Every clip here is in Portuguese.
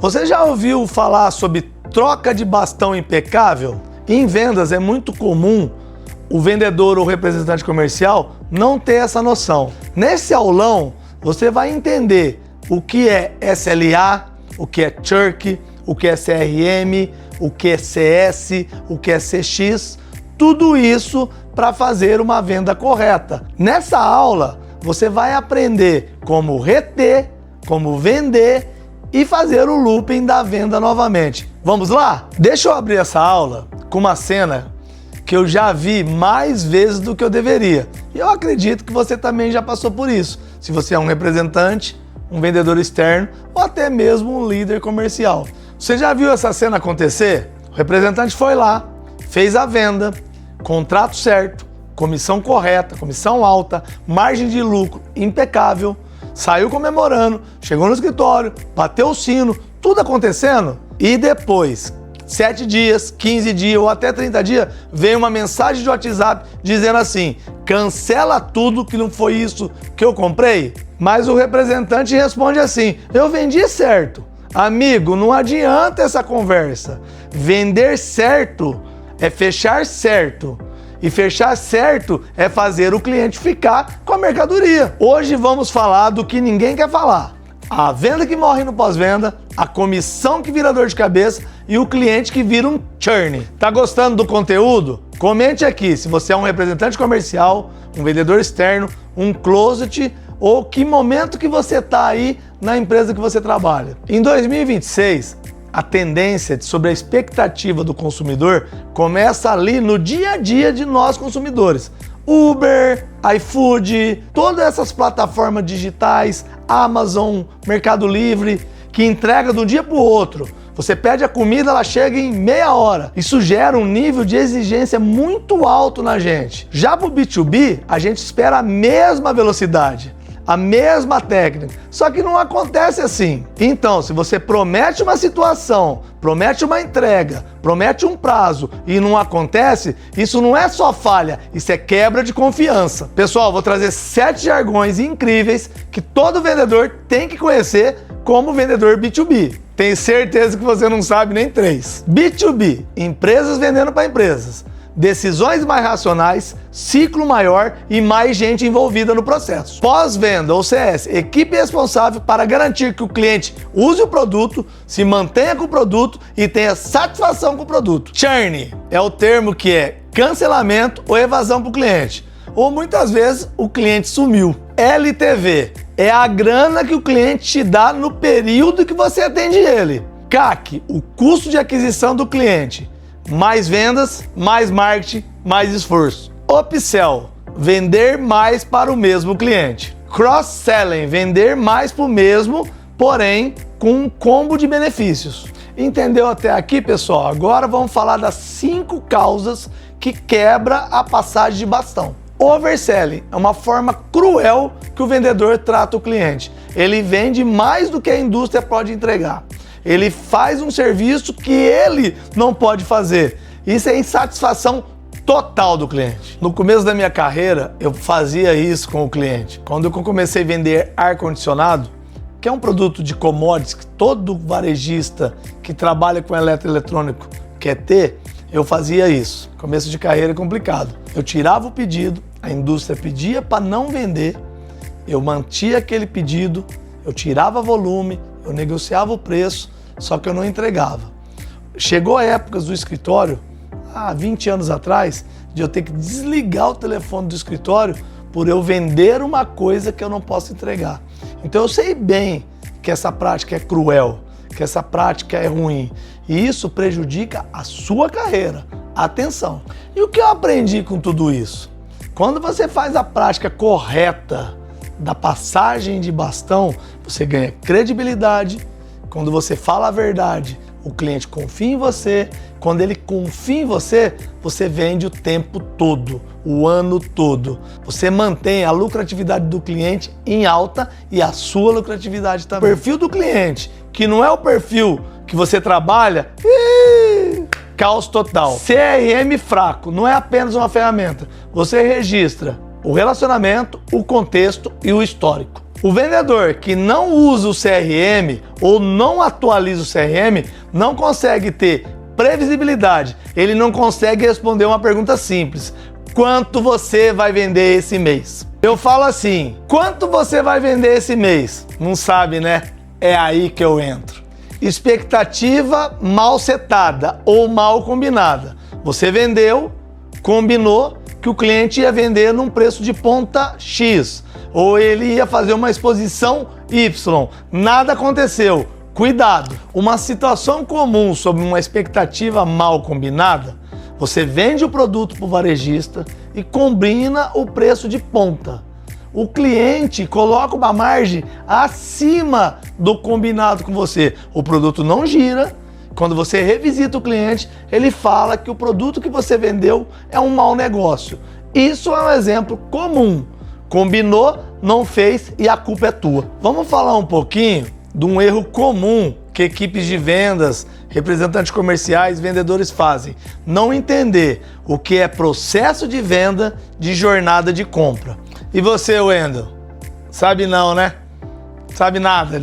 Você já ouviu falar sobre troca de bastão impecável? Em vendas é muito comum o vendedor ou representante comercial não ter essa noção. Nesse aulão, você vai entender o que é SLA, o que é Church, o que é CRM, o que é CS, o que é CX, tudo isso para fazer uma venda correta. Nessa aula, você vai aprender como reter, como vender e fazer o looping da venda novamente. Vamos lá? Deixa eu abrir essa aula com uma cena que eu já vi mais vezes do que eu deveria. E eu acredito que você também já passou por isso. Se você é um representante, um vendedor externo ou até mesmo um líder comercial. Você já viu essa cena acontecer? O representante foi lá, fez a venda, contrato certo, comissão correta, comissão alta, margem de lucro impecável, saiu comemorando, chegou no escritório, bateu o sino, tudo acontecendo e depois, 7 dias, 15 dias ou até 30 dias, veio uma mensagem de WhatsApp dizendo assim: cancela tudo que não foi isso que eu comprei. Mas o representante responde assim: eu vendi certo. Amigo, não adianta essa conversa. Vender certo é fechar certo. E fechar certo é fazer o cliente ficar com a mercadoria. Hoje vamos falar do que ninguém quer falar. A venda que morre no pós-venda, a comissão que vira dor de cabeça e o cliente que vira um churn. Tá gostando do conteúdo? Comente aqui se você é um representante comercial, um vendedor externo, um closet ou que momento que você tá aí na empresa que você trabalha. Em 2026, a tendência sobre a expectativa do consumidor começa ali no dia a dia de nós consumidores. Uber, iFood, todas essas plataformas digitais, Amazon, Mercado Livre, que entrega de um dia para o outro. Você pede a comida, ela chega em meia hora. Isso gera um nível de exigência muito alto na gente. Já para o B2B, a gente espera a mesma velocidade, a mesma técnica, só que não acontece assim. Então, se você promete uma situação, promete uma entrega, promete um prazo e não acontece, isso não é só falha, isso é quebra de confiança. Pessoal, vou trazer 7 jargões incríveis que todo vendedor tem que conhecer como vendedor B2B. Tenho certeza que você não sabe nem 3. B2B, empresas vendendo para empresas. Decisões mais racionais, ciclo maior e mais gente envolvida no processo. Pós-venda, ou CS, equipe responsável para garantir que o cliente use o produto, se mantenha com o produto e tenha satisfação com o produto. Churn é o termo que é cancelamento ou evasão para o cliente. Ou muitas vezes o cliente sumiu. LTV é a grana que o cliente te dá no período que você atende ele. CAC, o custo de aquisição do cliente. Mais vendas, mais marketing, mais esforço. Upsell, vender mais para o mesmo cliente. Cross-selling, vender mais para o mesmo, porém com um combo de benefícios. Entendeu até aqui, pessoal? Agora vamos falar das 5 causas que quebra a passagem de bastão. Overselling é uma forma cruel que o vendedor trata o cliente. Ele vende mais do que a indústria pode entregar. Ele faz um serviço que ele não pode fazer. Isso é insatisfação total do cliente. No começo da minha carreira, eu fazia isso com o cliente. Quando eu comecei a vender ar-condicionado, que é um produto de commodities que todo varejista que trabalha com eletroeletrônico quer ter, eu fazia isso. Começo de carreira é complicado. Eu tirava o pedido, a indústria pedia para não vender, eu mantia aquele pedido, eu tirava volume, eu negociava o preço, só que eu não entregava. Chegou a épocas do escritório, há 20 anos atrás, de eu ter que desligar o telefone do escritório por eu vender uma coisa que eu não posso entregar. Então eu sei bem que essa prática é cruel, que essa prática é ruim. E isso prejudica a sua carreira. Atenção! E o que eu aprendi com tudo isso? Quando você faz a prática correta da passagem de bastão, você ganha credibilidade. Quando você fala a verdade, o cliente confia em você. Quando ele confia em você, você vende o tempo todo, o ano todo. Você mantém a lucratividade do cliente em alta e a sua lucratividade também. O perfil do cliente, que não é o perfil que você trabalha, caos total. CRM fraco não é apenas uma ferramenta. Você registra o relacionamento, o contexto e o histórico. O vendedor que não usa o CRM ou não atualiza o CRM não consegue ter previsibilidade, ele não consegue responder uma pergunta simples: quanto você vai vender esse mês? Eu falo assim: quanto você vai vender esse mês? Não sabe, né? É aí que eu entro. Expectativa mal setada ou mal combinada. Você vendeu, combinou que o cliente ia vender num preço de ponta X, ou ele ia fazer uma exposição Y. Nada aconteceu. Cuidado! Uma situação comum sobre uma expectativa mal combinada: você vende o produto para o varejista e combina o preço de ponta. O cliente coloca uma margem acima do combinado com você. O produto não gira. Quando você revisita o cliente, ele fala que o produto que você vendeu é um mau negócio. Isso é um exemplo comum. Combinou, não fez e a culpa é tua. Vamos falar um pouquinho de um erro comum que equipes de vendas, representantes comerciais, vendedores fazem: não entender o que é processo de venda de jornada de compra. E você, Wendel? Sabe não, né? Sabe nada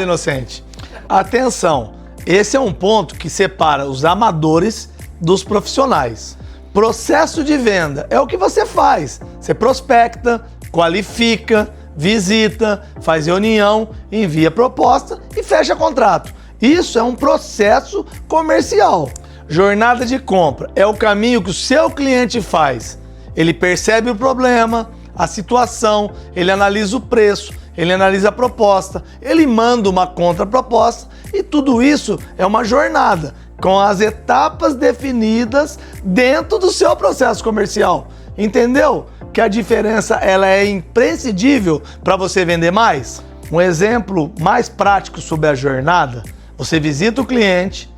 inocente. Atenção, esse é um ponto que separa os amadores dos profissionais. Processo de venda é o que você faz. Você prospecta, qualifica, visita, faz reunião, envia proposta e fecha contrato. Isso é um processo comercial. Jornada de compra é o caminho que o seu cliente faz. Ele percebe o problema, a situação, ele analisa o preço, ele analisa a proposta, ele manda uma contraproposta e tudo isso é uma jornada com as etapas definidas dentro do seu processo comercial. Entendeu? Que a diferença ela é imprescindível para você vender mais? Um exemplo mais prático sobre a jornada: você visita o cliente,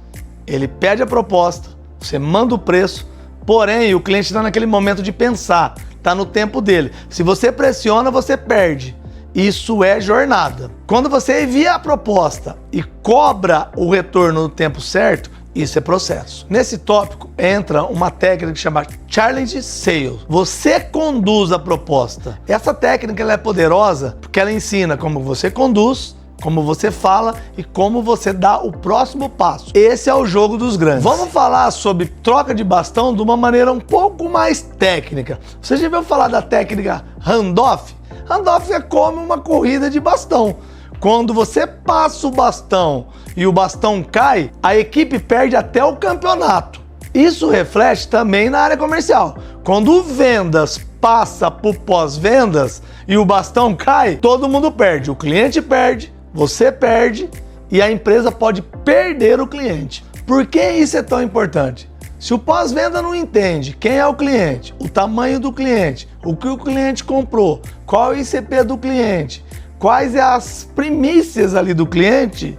ele pede a proposta, você manda o preço, porém o cliente está naquele momento de pensar, está no tempo dele. Se você pressiona, você perde. Isso é jornada. Quando você envia a proposta e cobra o retorno no tempo certo, isso é processo. Nesse tópico entra uma técnica que chama Challenge Sales. Você conduz a proposta. Essa técnica ela é poderosa porque ela ensina como você conduz, como você fala e como você dá o próximo passo. Esse é o jogo dos grandes. Vamos falar sobre troca de bastão de uma maneira um pouco mais técnica. Você já ouviu falar da técnica handoff? Handoff é como uma corrida de bastão. Quando você passa o bastão e o bastão cai, a equipe perde até o campeonato. Isso reflete também na área comercial. Quando o vendas passa por pós-vendas e o bastão cai, todo mundo perde. O cliente perde, você perde e a empresa pode perder o cliente. Por que isso é tão importante? Se o pós-venda não entende quem é o cliente, o tamanho do cliente, o que o cliente comprou, qual é o ICP do cliente, quais as primícias ali do cliente,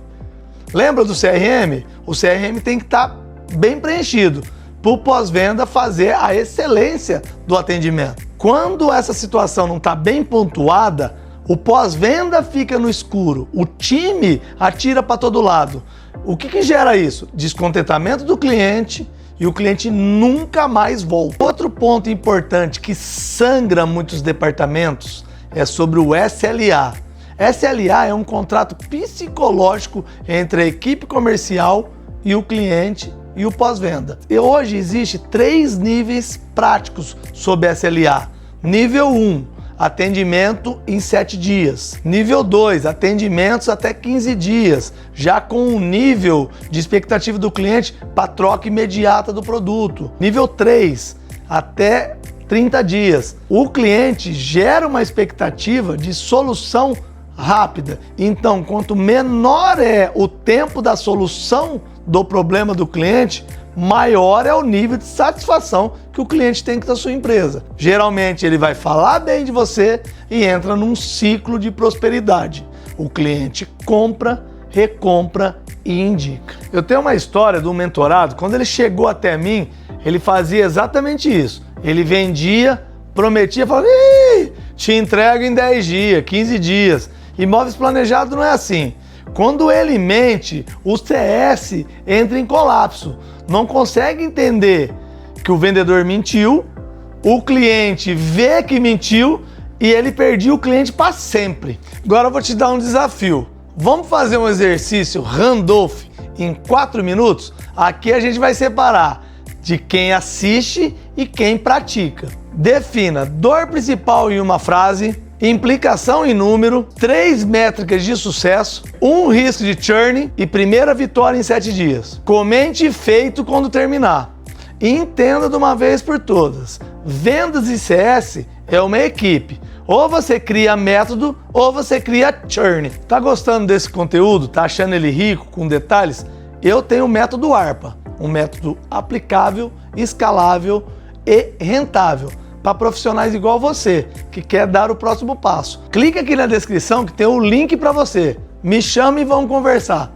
lembra do CRM? O CRM tem que estar bem preenchido para o pós-venda fazer a excelência do atendimento. Quando essa situação não está bem pontuada, o pós-venda fica no escuro, o time atira para todo lado. O que gera isso? Descontentamento do cliente e o cliente nunca mais volta. Outro ponto importante que sangra muitos departamentos é sobre o SLA. SLA é um contrato psicológico entre a equipe comercial e o cliente e o pós-venda. E hoje existe 3 níveis práticos sobre SLA. Nível 1, atendimento em 7 dias. Nível 2, atendimentos até 15 dias, já com um nível de expectativa do cliente para troca imediata do produto. Nível 3, até 30 dias. O cliente gera uma expectativa de solução rápida. Então, quanto menor é o tempo da solução do problema do cliente, maior é o nível de satisfação que o cliente tem com a sua empresa. Geralmente ele vai falar bem de você e entra num ciclo de prosperidade. O cliente compra, recompra e indica. Eu tenho uma história de um mentorado, quando ele chegou até mim, ele fazia exatamente isso. Ele vendia, prometia, falava: te entrego em 10 dias, 15 dias. Imóveis planejados não é assim. Quando ele mente, o CS entra em colapso. Não consegue entender que o vendedor mentiu, o cliente vê que mentiu e ele perdia o cliente para sempre. Agora eu vou te dar um desafio. Vamos fazer um exercício Randolph em 4 minutos? Aqui a gente vai separar de quem assiste e quem pratica. Defina dor principal em uma frase, implicação em número, 3 métricas de sucesso, 1 risco de churn e primeira vitória em 7 dias. Comente feito quando terminar. E entenda de uma vez por todas, vendas e CS é uma equipe. Ou você cria método ou você cria churn. Tá gostando desse conteúdo? Tá achando ele rico, com detalhes? Eu tenho o método ARPA, um método aplicável, escalável e rentável para profissionais igual você, que quer dar o próximo passo. Clica aqui na descrição que tem o link para você. Me chame e vamos conversar.